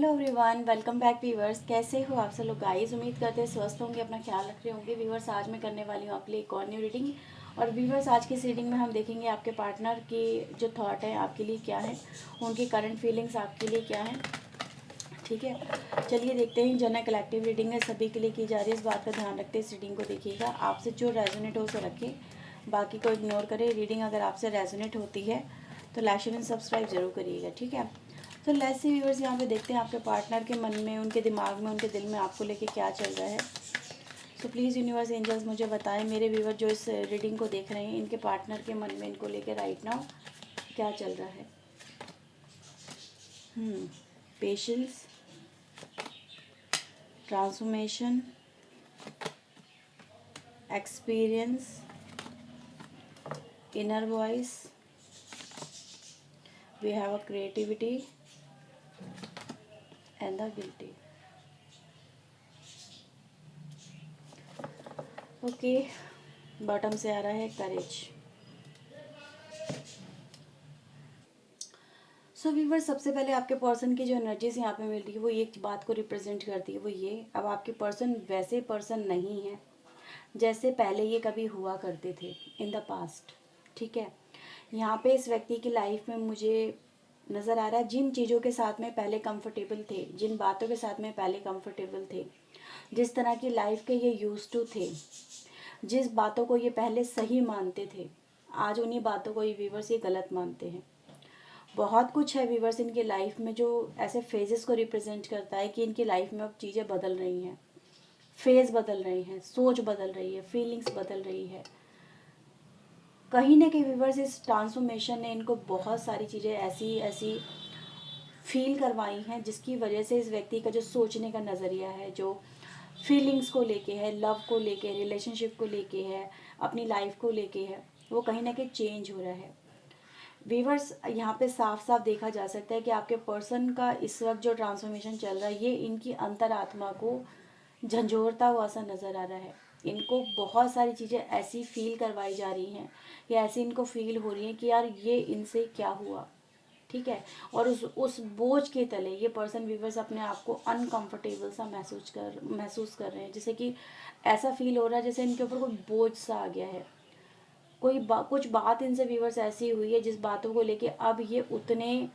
Hello everyone, welcome back viewers. कैसे हो आप सब लोग गाइस? उम्मीद करते हैं स्वस्थ होंगे, अपना ख्याल रख रहे होंगे। व्यूवर्स, आज मैं करने वाली हूँ आपके लिए एक और न्यू रीडिंग। और व्यूवर्स, आज की इस रीडिंग में हम देखेंगे आपके पार्टनर की जो थॉट है आपके लिए क्या है, उनकी करंट फीलिंग्स आपके लिए क्या है। ठीक है, चलिए देखते हैं। जनरल कलेक्टिव रीडिंग है, सभी के लिए की जा रही है, इस बात का ध्यान रखते हैं इस रीडिंग को देखिएगा। आपसे जो रेजोनेट हो उसे रखें, बाकी को इग्नोर करें। रीडिंग अगर आपसे रेजोनेट होती है तो लाइक शेयर एंड सब्सक्राइब जरूर करिएगा। ठीक है, तो लेट्स सी व्यूअर्स, यहाँ पे देखते हैं आपके पार्टनर के मन में, उनके दिमाग में, उनके दिल में आपको लेके क्या चल रहा है। सो प्लीज़ यूनिवर्स एंजल्स मुझे बताएं, मेरे व्यूअर जो इस रीडिंग को देख रहे हैं, इनके पार्टनर के मन में इनको लेके राइट नाउ क्या चल रहा है। Patience, transformation, experience, inner voice, we have a creativity and the guilty. Okay, bottom से आ रहा है करेज। सो व्यूवर, सबसे पहले आपके पर्सन की जो एनर्जीज यहाँ पे मिल रही है वो एक बात को रिप्रेजेंट करती है, वो ये, अब आपके पर्सन वैसे पर्सन नहीं है जैसे पहले ये कभी हुआ करते थे इन द पास्ट। ठीक है, यहाँ पे इस व्यक्ति की लाइफ में मुझे नज़र आ रहा है, जिन चीज़ों के साथ में पहले कंफर्टेबल थे, जिन बातों के साथ में पहले कंफर्टेबल थे, जिस तरह की लाइफ के ये यूज टू थे, जिस बातों को ये पहले सही मानते थे, आज उन्हीं बातों को ये व्यूवर्स ये गलत मानते हैं। बहुत कुछ है व्यूवर्स इनकी लाइफ में जो ऐसे फेजेस को रिप्रेजेंट करता है कि इनकी लाइफ में अब चीज़ें बदल रही हैं, फेज बदल रही हैं, सोच बदल रही है, फीलिंग्स बदल रही है। कहीं ना कहीं व्यूवर्स इस ट्रांसफॉर्मेशन ने इनको बहुत सारी चीज़ें ऐसी ऐसी फील करवाई हैं जिसकी वजह से इस व्यक्ति का जो सोचने का नज़रिया है, जो फीलिंग्स को लेके है, लव को लेके, रिलेशनशिप को लेके है, अपनी लाइफ को लेके है, वो कहीं ना कहीं चेंज हो रहा है। वीवर्स, यहाँ पे साफ साफ देखा जा सकता है कि आपके पर्सन का इस वक्त जो ट्रांसफॉर्मेशन चल रहा है ये इनकी अंतरात्मा को झंझोरता हुआ सा नज़र आ रहा है। इनको बहुत सारी चीज़ें ऐसी फील करवाई जा रही हैं या ऐसी इनको फील हो रही है कि यार ये इनसे क्या हुआ। ठीक है, और उस बोझ के तले ये पर्सन वीवर्स अपने आप को अनकंफर्टेबल सा महसूस कर रहे हैं, जैसे कि ऐसा फील हो रहा है जैसे इनके ऊपर कोई बोझ सा आ गया है। कुछ बात इनसे व्यूवर्स ऐसी हुई है जिस बातों को लेके अब ये उतने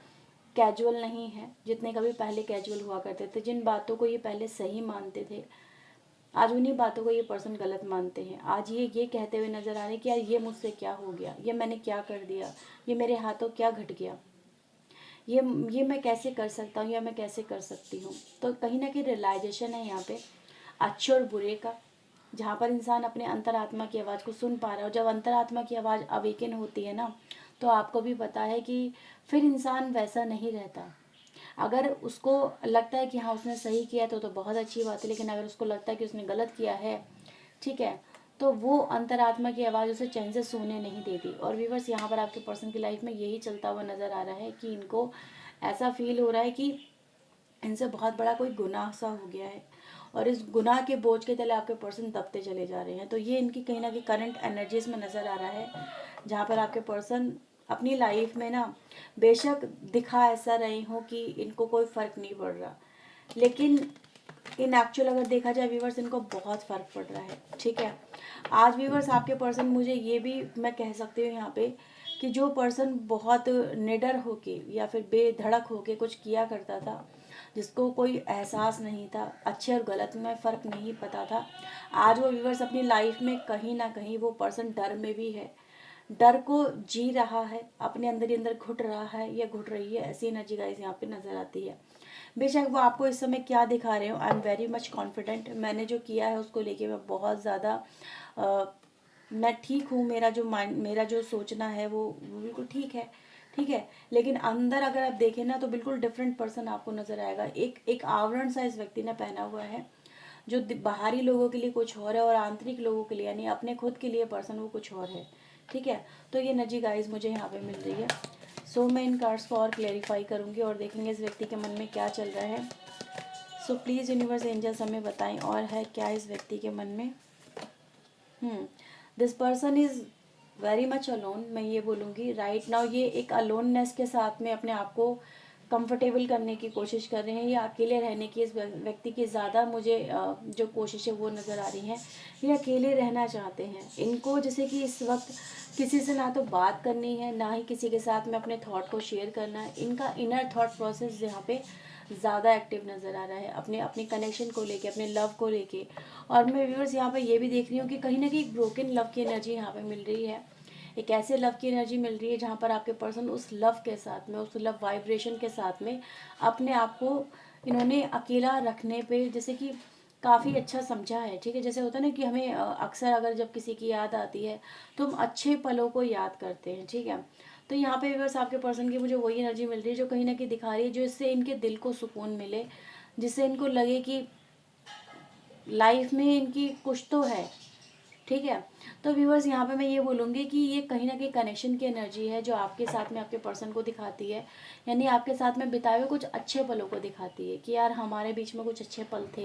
कैजुअल नहीं है जितने कभी पहले कैजुअल हुआ करते थे। जिन बातों को ये पहले सही मानते थे, आज उन्हीं बातों को ये पर्सन गलत मानते हैं। आज ये कहते हुए नजर आ रहे हैं कि यार ये मुझसे क्या हो गया, ये मैंने क्या कर दिया, ये मेरे हाथों क्या घट गया, ये मैं कैसे कर सकता हूँ या मैं कैसे कर सकती हूँ। तो कहीं ना कहीं रियलाइजेशन है यहाँ पे अच्छे और बुरे का, जहाँ पर इंसान अपने अंतरात्मा की आवाज़ को सुन पा रहा है। और जब अंतरात्मा की आवाज़ अवेकन होती है ना, तो आपको भी पता है कि फिर इंसान वैसा नहीं रहता। अगर उसको लगता है कि हाँ उसने सही किया तो बहुत अच्छी बात है, लेकिन अगर उसको लगता है कि उसने गलत किया है, ठीक है, तो वो अंतरात्मा की आवाज़ उसे चैन से सोने नहीं देती। और व्यूवर्स, यहाँ पर आपके पर्सन की लाइफ में यही चलता हुआ नज़र आ रहा है कि इनको ऐसा फील हो रहा है कि इनसे बहुत बड़ा कोई गुनाह सा हो गया है और इस गुनाह के बोझ के तले आपके पर्सन दबते चले जा रहे हैं। तो ये इनकी कहीं ना कहीं करंट एनर्जीज में नज़र आ रहा है, जहाँ पर आपके पर्सन अपनी लाइफ में ना बेशक दिखा ऐसा रहे हो कि इनको कोई फ़र्क नहीं पड़ रहा, लेकिन इन एक्चुअल अगर देखा जाए व्यूवर्स, इनको बहुत फ़र्क पड़ रहा है। ठीक है, आज व्यूवर्स आपके पर्सन, मुझे ये भी मैं कह सकती हूँ यहाँ पे कि जो पर्सन बहुत निडर होके या फिर बेधड़क होके कुछ किया करता था, जिसको कोई एहसास नहीं था, अच्छे और गलत में फ़र्क नहीं पता था, आज वो व्यूवर्स अपनी लाइफ में कहीं ना कहीं वो पर्सन डर में भी है, डर को जी रहा है, अपने अंदर ही अंदर घुट रहा है या घुट रही है। ऐसी एनर्जी गाइस यहाँ पे नज़र आती है। बेशक वो आपको इस समय क्या दिखा रहे हो, I am very much confident, मैंने जो किया है उसको लेके मैं बहुत ज़्यादा मैं ठीक हूँ, मेरा जो माइंड, मेरा जो सोचना है वो बिल्कुल ठीक है। ठीक है, लेकिन अंदर अगर आप देखें ना तो बिल्कुल डिफरेंट पर्सन आपको नज़र आएगा। एक आवरण सा इस व्यक्ति ने पहना हुआ है जो बाहरी लोगों के लिए कुछ और है और आंतरिक लोगों के लिए यानी अपने खुद के लिए पर्सन वो कुछ और है। ठीक है, तो ये एनर्जी गाइस मुझे यहाँ पे मिल रही है। सो मैं इन कार्ड्स को और क्लेरिफाई करूँगी और देखेंगे इस व्यक्ति के मन में क्या चल रहा है। सो प्लीज़ यूनिवर्स एंजल्स हमें बताएं और है क्या इस व्यक्ति के मन में। This person is very much alone, मैं ये बोलूँगी राइट नाउ। ये एक अलोननेस के साथ में अपने आप को कंफर्टेबल करने की कोशिश कर रहे हैं, या अकेले रहने की इस व्यक्ति की ज़्यादा मुझे जो कोशिश है वो नज़र आ रही हैं। ये अकेले रहना चाहते हैं। इनको जैसे कि इस वक्त किसी से ना तो बात करनी है, ना ही किसी के साथ में अपने थॉट को शेयर करना है। इनका इनर थॉट प्रोसेस यहाँ पे ज़्यादा एक्टिव नज़र आ रहा है, अपने अपने कनेक्शन को लेके, अपने लव को लेके। और मैं व्यूअर्स यहाँ पे ये भी देख रही हूँ कि कहीं ना कहीं ब्रोकन लव की एनर्जी यहाँ पे मिल रही है। एक ऐसे लव की एनर्जी मिल रही है जहाँ पर आपके पर्सन उस लव के साथ में, उस लव वाइब्रेशन के साथ में अपने आप को इन्होंने अकेला रखने पे जैसे कि काफ़ी अच्छा समझा है। ठीक है, जैसे होता है ना कि हमें अक्सर अगर जब किसी की याद आती है तो हम अच्छे पलों को याद करते हैं। ठीक है, तो यहाँ पे बस आपके पर्सन की मुझे वही एनर्जी मिल रही है जो कहीं ना कहीं दिखा रही है, जो इससे इनके दिल को सुकून मिले, जिससे इनको लगे कि लाइफ में इनकी कुछ तो है। ठीक है, तो व्यूअर्स यहाँ पे मैं ये बोलूँगी कि ये कहीं ना कहीं कनेक्शन की एनर्जी है जो आपके साथ में आपके पर्सन को दिखाती है, यानी आपके साथ में बिताए हुए कुछ अच्छे पलों को दिखाती है कि यार हमारे बीच में कुछ अच्छे पल थे।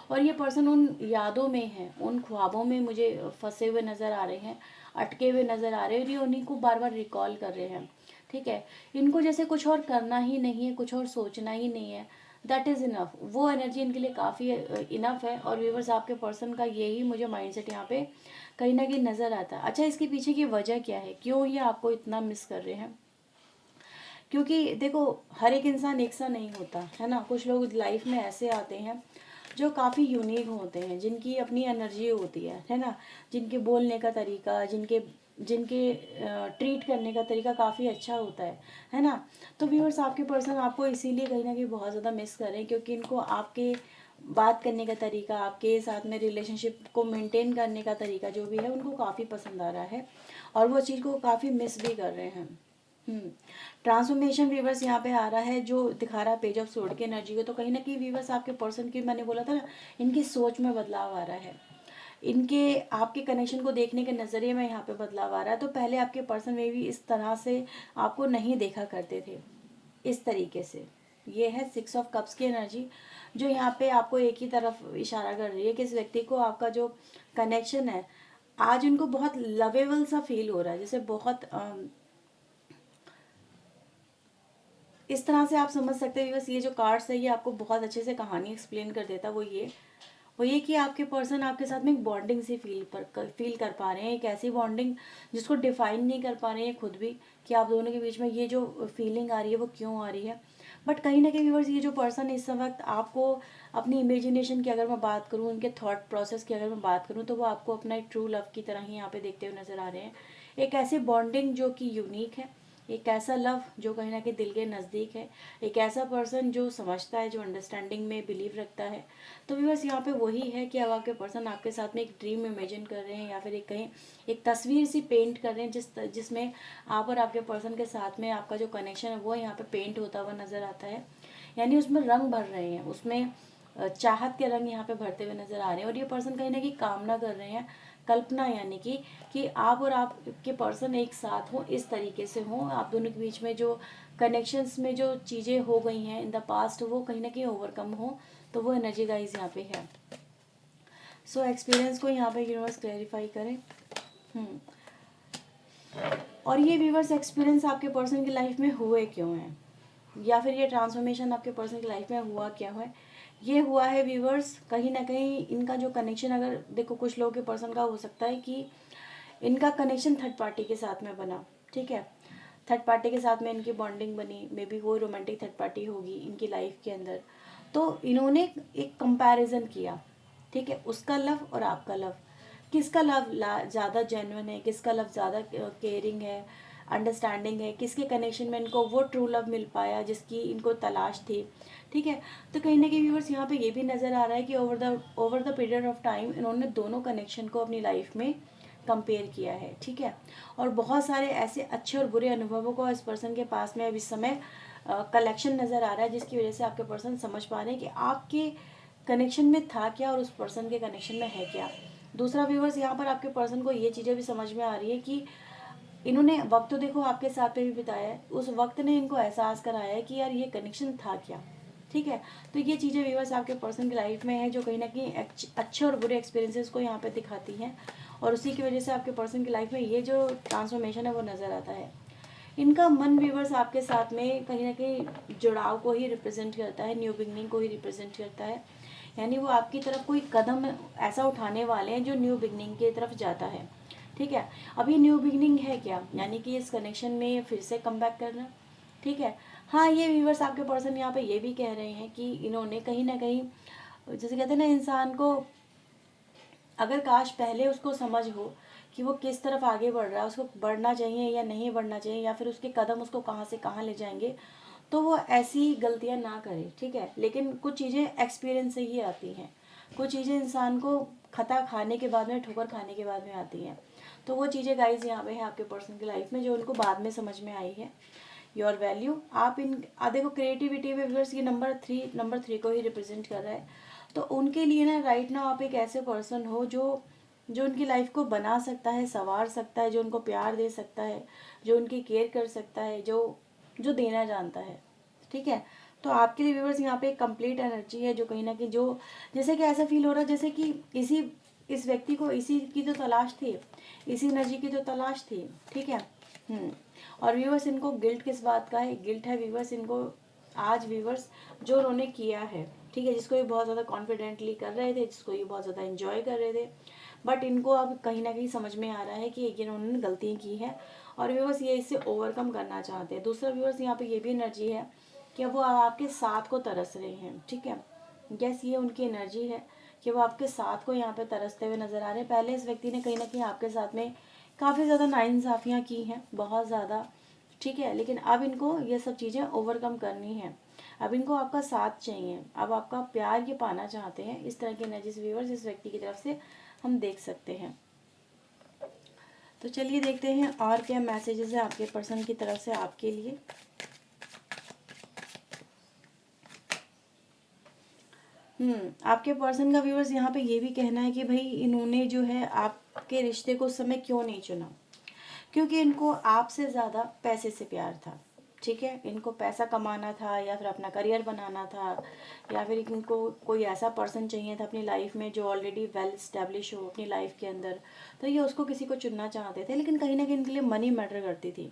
और ये पर्सन उन यादों में है, उन ख्वाबों में मुझे फंसे हुए नज़र आ रहे हैं, अटके हुए नज़र आ रहे हैं, और ये उन्हीं को बार बार रिकॉल कर रहे हैं। ठीक है, इनको जैसे कुछ और करना ही नहीं है, कुछ और सोचना ही नहीं है, दैट इज़ इनफ। वो एनर्जी इनके लिए काफ़ी इनफ है। और व्यूवर्स आपके पर्सन का यही मुझे माइंडसेट यहाँ पे कहीं ना कहीं नज़र आता है। अच्छा, इसके पीछे की वजह क्या है, क्यों ये आपको इतना मिस कर रहे हैं? क्योंकि देखो, हर एक इंसान एक सा नहीं होता है ना। कुछ लोग लाइफ में ऐसे आते हैं जो काफ़ी यूनिक होते हैं, जिनकी अपनी एनर्जी होती है ना, जिनके बोलने का तरीका, जिनके जिनके ट्रीट करने का तरीका काफ़ी अच्छा होता है ना। तो व्यूअर्स आपके पर्सन आपको इसीलिए कहीं ना कहीं बहुत ज़्यादा मिस कर रहे हैं, क्योंकि इनको आपके बात करने का तरीका, आपके साथ में रिलेशनशिप को मेंटेन करने का तरीका जो भी है उनको काफ़ी पसंद आ रहा है, और वो चीज़ को काफ़ी मिस भी कर रहे हैं। ट्रांसफॉर्मेशन वीवर्स यहाँ पे आ रहा है जो दिखा रहा है पेज ऑफ सोर्ड की एनर्जी को। तो कहीं ना कहीं वीवर्स आपके पर्सन की, मैंने बोला था ना, इनकी सोच में बदलाव आ रहा है, इनके आपके कनेक्शन को देखने के नज़रिए में यहाँ पे बदलाव आ रहा है। तो पहले आपके पर्सन में भी इस तरह से आपको नहीं देखा करते थे, इस तरीके से। ये है 6 ऑफ कप्स की एनर्जी जो यहाँ पे आपको एक ही तरफ इशारा कर रही है कि इस व्यक्ति को आपका जो कनेक्शन है आज उनको बहुत लवेबल सा फील हो रहा है, जैसे बहुत इस तरह से आप समझ सकते हैं। बस ये जो कार्ड्स है ये आपको बहुत अच्छे से कहानी एक्सप्लेन कर देता है। वो ये कि आपके पर्सन आपके साथ में एक बॉन्डिंग से फील कर पा रहे हैं, एक ऐसी बॉन्डिंग जिसको डिफाइन नहीं कर पा रहे हैं खुद भी, कि आप दोनों के बीच में ये जो फीलिंग आ रही है वो क्यों आ रही है। बट कहीं ना कहीं व्यूअर्स ये जो पर्सन इस वक्त आपको अपनी इमेजिनेशन की अगर मैं बात करूँ, उनके थॉट प्रोसेस की अगर मैं बात करूँ, तो वो आपको अपना एक ट्रू लव की तरह ही यहाँ पे देखते हुए नजर आ रहे हैं। एक ऐसी बॉन्डिंग जो कि यूनिक है, एक ऐसा लव जो कहीं ना कहीं दिल के नज़दीक है, एक ऐसा पर्सन जो समझता है, जो अंडरस्टैंडिंग में बिलीव रखता है। तो भी बस यहाँ पे वही है कि अब आपके पर्सन आपके साथ में एक ड्रीम इमेजिन कर रहे हैं, या फिर एक कहीं एक तस्वीर सी पेंट कर रहे हैं जिसमें आप और आपके पर्सन के साथ में आपका जो कनेक्शन है वो यहाँ पे पेंट होता हुआ नज़र आता है, यानी उसमें रंग भर रहे हैं, उसमें चाहत के रंग यहाँ पे भरते हुए नजर आ रहे हैं। और ये पर्सन कहीं ना कहीं कामना कर रहे हैं, कल्पना, यानी कि आप और आपके पर्सन एक साथ हो, इस तरीके से हो, आप दोनों के बीच में जो कनेक्शंस में जो चीज़ें हो गई हैं इन द पास्ट वो कहीं ना कहीं ओवरकम हो। तो वो एनर्जी गाइज यहाँ पे है। सो एक्सपीरियंस को यहाँ पे यूनिवर्स क्लैरिफाई करें। और ये व्यूवर्स एक्सपीरियंस आपके पर्सन की लाइफ में हुए क्यों हैं, या फिर ये ट्रांसफॉर्मेशन आपके पर्सन की लाइफ में हुआ क्या है? ये हुआ है व्यूवर्स कहीं ना कहीं इनका जो कनेक्शन, अगर देखो कुछ लोगों के पर्सन का हो सकता है कि इनका कनेक्शन थर्ड पार्टी के साथ में बना। ठीक है, थर्ड पार्टी के साथ में इनकी बॉन्डिंग बनी, मे बी वो रोमांटिक थर्ड पार्टी होगी इनकी लाइफ के अंदर। तो इन्होंने एक कंपैरिजन किया, ठीक है, उसका लव और आपका लव, किसका लव ज़्यादा जेन्युइन है, किसका लव ज़्यादा केयरिंग है, अंडरस्टैंडिंग है, किसके कनेक्शन में इनको वो ट्रू लव मिल पाया जिसकी इनको तलाश थी। ठीक है, तो कहीं ना कहीं व्यूअर्स यहाँ पे ये भी नज़र आ रहा है कि over the period of time इन्होंने दोनों कनेक्शन को अपनी लाइफ में कंपेयर किया है। ठीक है, और बहुत सारे ऐसे अच्छे और बुरे अनुभवों को इस पर्सन के पास में अब इस समय कलेक्शन नज़र आ रहा है, जिसकी वजह से आपके पर्सन समझ पा रहे हैं कि आपके कनेक्शन में था क्या और उस पर्सन के कनेक्शन में है क्या। दूसरा व्यूवर्स यहाँ पर आपके पर्सन को ये चीज़ें भी समझ में आ रही है कि इन्होंने वक्त तो देखो आपके साथ में भी बिताया है, उस वक्त ने इनको एहसास कराया है कि यार ये कनेक्शन था क्या। ठीक है, तो ये चीज़ें व्यूवर्स आपके पर्सन की लाइफ में है जो कहीं ना कहीं अच्छे और बुरे एक्सपीरियंसेस को यहाँ पे दिखाती हैं, और उसी की वजह से आपके पर्सन की लाइफ में ये जो ट्रांसफॉर्मेशन है वो नज़र आता है। इनका मन व्यूवर्स आपके साथ में कहीं ना कहीं जुड़ाव को ही रिप्रेजेंट करता है, न्यू बिगनिंग को ही रिप्रेजेंट करता है। यानी वो आपकी तरफ कोई कदम ऐसा उठाने वाले हैं जो न्यू बिगनिंग की तरफ जाता है। ठीक है, अभी न्यू बिगनिंग है क्या, यानी कि इस कनेक्शन में फिर से कम बैक करना। ठीक है, हाँ ये व्यूवर्स आपके पर्सन यहाँ पे ये भी कह रहे हैं कि इन्होंने कहीं ना कहीं, जैसे कहते हैं ना, इंसान को अगर काश पहले उसको समझ हो कि वो किस तरफ आगे बढ़ रहा है, उसको बढ़ना चाहिए या नहीं बढ़ना चाहिए, या फिर उसके कदम उसको कहाँ से कहाँ ले जाएंगे, तो वो ऐसी गलतियां ना करे। ठीक है, लेकिन कुछ चीज़ें एक्सपीरियंस से ही आती हैं, कुछ चीज़ें इंसान को खता खाने के बाद में, ठोकर खाने के बाद में आती हैं। तो वो चीज़ें गाइज यहाँ पे है आपके पर्सन की लाइफ में जो उनको बाद में समझ में आई है। योर वैल्यू, आप इन देखो क्रिएटिविटी में व्यूअर्स ये नंबर थ्री को ही रिप्रेजेंट कर रहा है। तो उनके लिए ना राइट नाउ आप एक ऐसे पर्सन हो जो जो उनकी लाइफ को बना सकता है, संवार सकता है, जो उनको प्यार दे सकता है, जो उनकी केयर कर सकता है, जो जो देना जानता है। ठीक है, तो आपके लिए व्यूअर्स यहाँ पे एक कंप्लीट एनर्जी है जो कहीं ना कहीं, जो जैसे कि ऐसा फील हो रहा है जैसे कि इस व्यक्ति को इसी की तो तलाश थी, इसी एनर्जी की तो तलाश थी। ठीक है। और व्यूअर्स इनको गिल्ट किस बात का है, गिल्ट है व्यूअर्स इनको आज व्यूअर्स जो उन्होंने किया है। ठीक है, जिसको ये बहुत ज़्यादा कॉन्फिडेंटली कर रहे थे, जिसको ये बहुत ज़्यादा एंजॉय कर रहे थे, बट इनको अब कहीं ना कहीं समझ में आ रहा है कि ये इन्होंने गलती की है और व्यूअर्स ये इससे ओवरकम करना चाहते हैं। दूसरा व्यूअर्स यहाँ पे ये भी एनर्जी है कि वो आपके साथ को तरस रहे हैं। ठीक है, यस ये उनकी एनर्जी है कि वो आपके साथ को यहाँ पे तरसते हुए नजर आ रहे हैं। पहले इस व्यक्ति ने कहीं ना कहीं आपके साथ में काफ़ी ज़्यादा नाइंसाफ़ियाँ की हैं, बहुत ज़्यादा। ठीक है, लेकिन अब इनको ये सब चीज़ें ओवरकम करनी है। अब इनको आपका साथ चाहिए, अब आपका प्यार ये पाना चाहते हैं। इस तरह की एनर्जीज व्यूअर्स इस व्यक्ति की तरफ से हम देख सकते हैं। तो चलिए देखते हैं और क्या मैसेजेस है आपके पर्सन की तरफ से आपके लिए। आपके पर्सन का व्यूअर्स यहाँ पे ये भी कहना है कि भाई इन्होंने जो है आपके रिश्ते को उस समय क्यों नहीं चुना, क्योंकि इनको आपसे ज़्यादा पैसे से प्यार था। ठीक है, इनको पैसा कमाना था या फिर अपना करियर बनाना था, या फिर इनको कोई ऐसा पर्सन चाहिए था अपनी लाइफ में जो ऑलरेडी वेल स्टैब्लिश हो अपनी लाइफ के अंदर, तो ये उसको किसी को चुनना चाहते थे। लेकिन कहीं ना कहीं इनके लिए मनी मैटर करती थी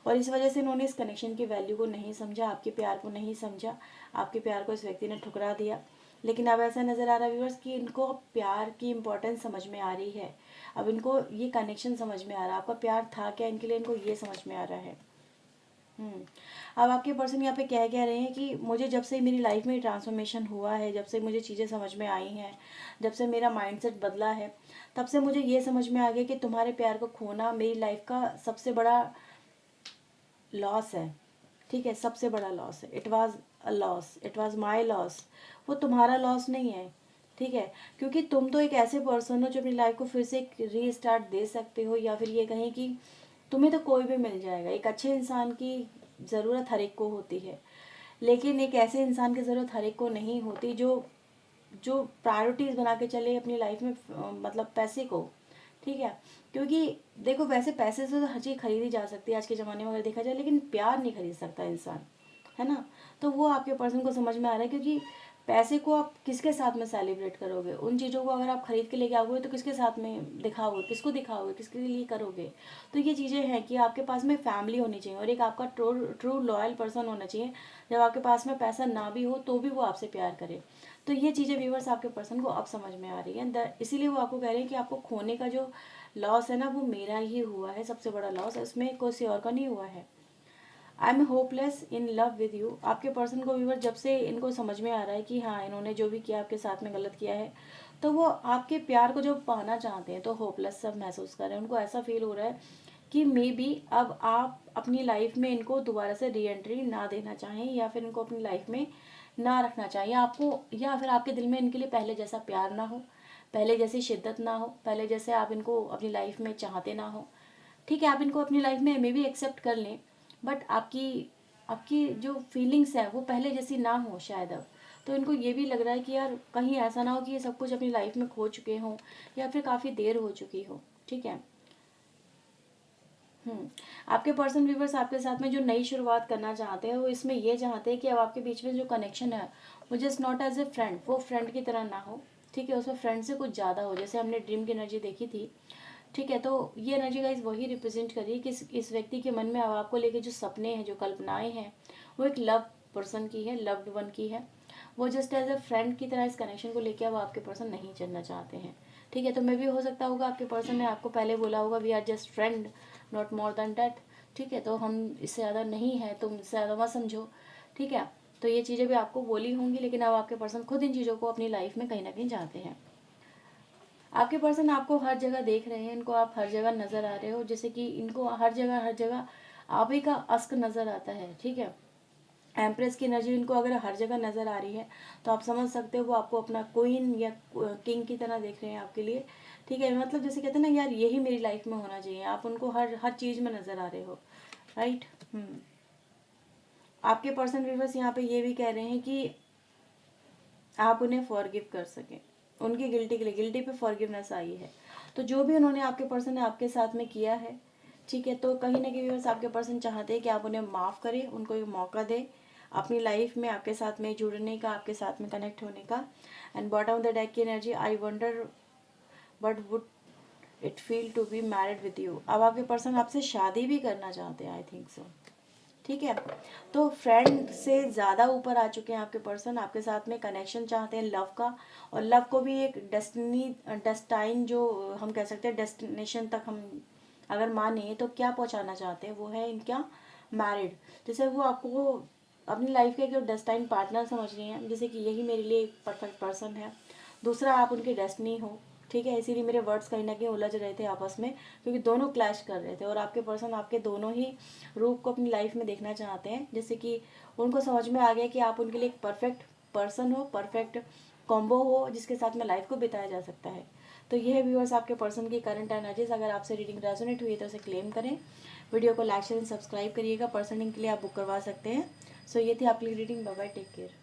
और इस वजह से इन्होंने इस कनेक्शन की वैल्यू को नहीं समझा, आपके प्यार को नहीं समझा, आपके प्यार को इस व्यक्ति ने ठुकरा दिया। लेकिन अब ऐसा नज़र आ रहा है व्यूअर्स कि इनको प्यार की इम्पोर्टेंस समझ में आ रही है, अब इनको ये कनेक्शन समझ में आ रहा है, आपका प्यार था क्या इनके लिए, इनको ये समझ में आ रहा है। अब आपके पर्सन यहाँ पे कह रहे हैं कि मुझे जब से मेरी लाइफ में ट्रांसफॉर्मेशन हुआ है, जब से मुझे चीज़ें समझ में आई हैं, जब से मेरा माइंडसेट बदला है, तब से मुझे ये समझ में आ गया कि तुम्हारे प्यार को खोना मेरी लाइफ का सबसे बड़ा लॉस है। ठीक है, सबसे बड़ा लॉस है। It was a loss, it was my loss, वो तुम्हारा लॉस नहीं है। ठीक है, क्योंकि तुम तो एक ऐसे पर्सन हो जो अपनी लाइफ को फिर से एक रीस्टार्ट दे सकते हो, या फिर ये कहें कि तुम्हें तो कोई भी मिल जाएगा। एक अच्छे इंसान की ज़रूरत हर एक को होती है, लेकिन एक ऐसे इंसान की ज़रूरत हर एक को नहीं होती जो जो प्रायोरिटीज़ बना के चले अपनी लाइफ में, मतलब पैसे को। ठीक है, क्योंकि देखो वैसे पैसे से तो हर चीज़ खरीदी जा सकती है आज के ज़माने में अगर देखा जाए, लेकिन प्यार नहीं खरीद सकता इंसान, है ना। तो वो आपके पर्सन को समझ में आ रहा है, क्योंकि पैसे को आप किसके साथ में सेलिब्रेट करोगे, उन चीज़ों को अगर आप खरीद के लेके आओगे तो किसके साथ में दिखाओगे, किसको दिखाओगे, किसके लिए करोगे। तो ये चीज़ें हैं कि आपके पास में फैमिली होनी चाहिए और एक आपका ट्रू लॉयल पर्सन होना चाहिए, जब आपके पास में पैसा ना भी हो तो भी वो आपसे प्यार करे। तो ये चीज़ें व्यूवर्स आपके पर्सन को अब समझ में आ रही है, इसीलिए वो आपको कह रहे हैं कि आपको खोने का जो लॉस है ना वो मेरा ही हुआ है, सबसे बड़ा लॉस, इसमें किसी और का नहीं हुआ है। I am hopeless in love with you. आपके पर्सन को व्यूवर जब से इनको समझ में आ रहा है कि हाँ इन्होंने जो भी किया आपके साथ में गलत किया है, तो वो आपके प्यार को जब पाना चाहते हैं तो होपलेस सब महसूस कर रहे हैं। उनको ऐसा फील हो रहा है कि मे बी अब आप अपनी लाइफ में इनको दोबारा से री एंट्री ना देना चाहें, या फिर इनको अपनी लाइफ में ना रखना चाहिए आपको, या फिर आपके दिल में इनके लिए पहले जैसा प्यार ना हो, पहले जैसी शिद्दत ना हो, पहले जैसे आप इनको अपनी लाइफ में चाहते ना हो। ठीक है, आप इनको अपनी लाइफ में मे भी एक्सेप्ट कर लें, बट आपकी आपकी जो फीलिंग्स है वो पहले जैसी ना हो शायद अब। तो इनको ये भी लग रहा है कि यार कहीं ऐसा ना हो कि ये सब कुछ अपनी लाइफ में खो चुके हों, या फिर काफ़ी देर हो चुकी हो। ठीक है। आपके पर्सन व्यूवर्स आपके साथ में जो नई शुरुआत करना चाहते हैं वो इसमें ये चाहते हैं कि अब आपके बीच में जो कनेक्शन है वो just not as a friend, वो फ्रेंड की तरह ना हो। ठीक है, उसमें फ्रेंड से कुछ ज़्यादा हो, जैसे हमने ड्रीम की एनर्जी देखी थी ठीक है, तो ये एनर्जी गाइस वही रिप्रेजेंट करिए कि इस व्यक्ति के मन में अब आपको लेके जो सपने हैं, जो कल्पनाएं हैं, वो एक लव पर्सन की है, लव्ड वन की है। वो जस्ट एज अ फ्रेंड की तरह इस कनेक्शन को लेके अब आपके पर्सन नहीं चलना चाहते हैं। ठीक है, तो मे भी हो सकता होगा आपके पर्सन ने आपको पहले बोला होगा we are just friend, not more than that. ठीक है, तो हम इससे ज़्यादा नहीं है, तुम इससे ज़्यादा मत समझो। ठीक है, तो ये चीज़ें भी आपको बोली होंगी, लेकिन अब आपके पर्सन खुद इन चीज़ों को अपनी लाइफ में कहीं ना कहीं चाहते हैं। आपके पर्सन आपको हर जगह देख रहे हैं, इनको आप हर जगह नज़र आ रहे हो, जैसे कि इनको हर जगह आप ही का अस्क नज़र आता है। ठीक है, एम्प्रेस की एनर्जी इनको अगर हर जगह नज़र आ रही है तो आप समझ सकते हो वो आपको अपना क्वीन या किंग की तरह देख रहे हैं आपके लिए। ठीक है, मतलब जैसे कहते हैं ना यार यही मेरी लाइफ में होना चाहिए, आप उनको हर हर चीज़ में नज़र आ रहे हो। राइट। आपके पर्सन व्यूअर्स यहाँ पे ये भी कह रहे हैं कि आप उन्हें फॉरगिव कर सकें, उनकी गिल्टी के लिए, गिल्टी पे फॉरगिवनेस आई है। तो जो भी उन्होंने आपके पर्सन ने आपके साथ में किया है, ठीक है, तो कहीं ना कहीं व्यूअर्स आपके पर्सन चाहते हैं कि आप उन्हें माफ़ करें, उनको एक मौका दें अपनी लाइफ में आपके साथ में जुड़ने का, आपके साथ में कनेक्ट होने का। And bottom of the deck की energy, I wonder what would it feel to be married with you. अब आपके पर्सन आपसे शादी भी करना चाहते हैं, आई थिंक सो। ठीक है, तो फ्रेंड से ज़्यादा ऊपर आ चुके हैं आपके पर्सन, आपके साथ में कनेक्शन चाहते हैं लव का, और लव को भी एक डेस्टाइन जो हम कह सकते हैं डेस्टिनेशन तक हम अगर माने तो क्या पहुंचाना चाहते हैं, वो है इनका मैरिड। जैसे वो आपको अपनी लाइफ का एक डेस्टाइन पार्टनर समझ रही हैं, जैसे कि यही मेरे लिए एक परफेक्ट पर्सन है। दूसरा, आप उनकी डेस्टिनी हो। ठीक है, इसीलिए मेरे वर्ड्स कहीं ना कहीं उलझ रहे थे आपस में, क्योंकि दोनों क्लैश कर रहे थे, और आपके पर्सन आपके दोनों ही रूप को अपनी लाइफ में देखना चाहते हैं। जैसे कि उनको समझ में आ गया कि आप उनके लिए एक परफेक्ट पर्सन हो, परफेक्ट कॉम्बो हो, जिसके साथ में लाइफ को बिताया जा सकता है। तो ये है व्यूअर्स आपके पर्सन की करंट एनर्जीज। अगर आपसे रीडिंग रेजोनेट हुई है तो उसे क्लेम करें, वीडियो को लाइक शेयर सब्सक्राइब करिएगा। पर्सनिंग के लिए आप बुक करवा सकते हैं। सो ये थी आपकी reading. Bye bye, take care.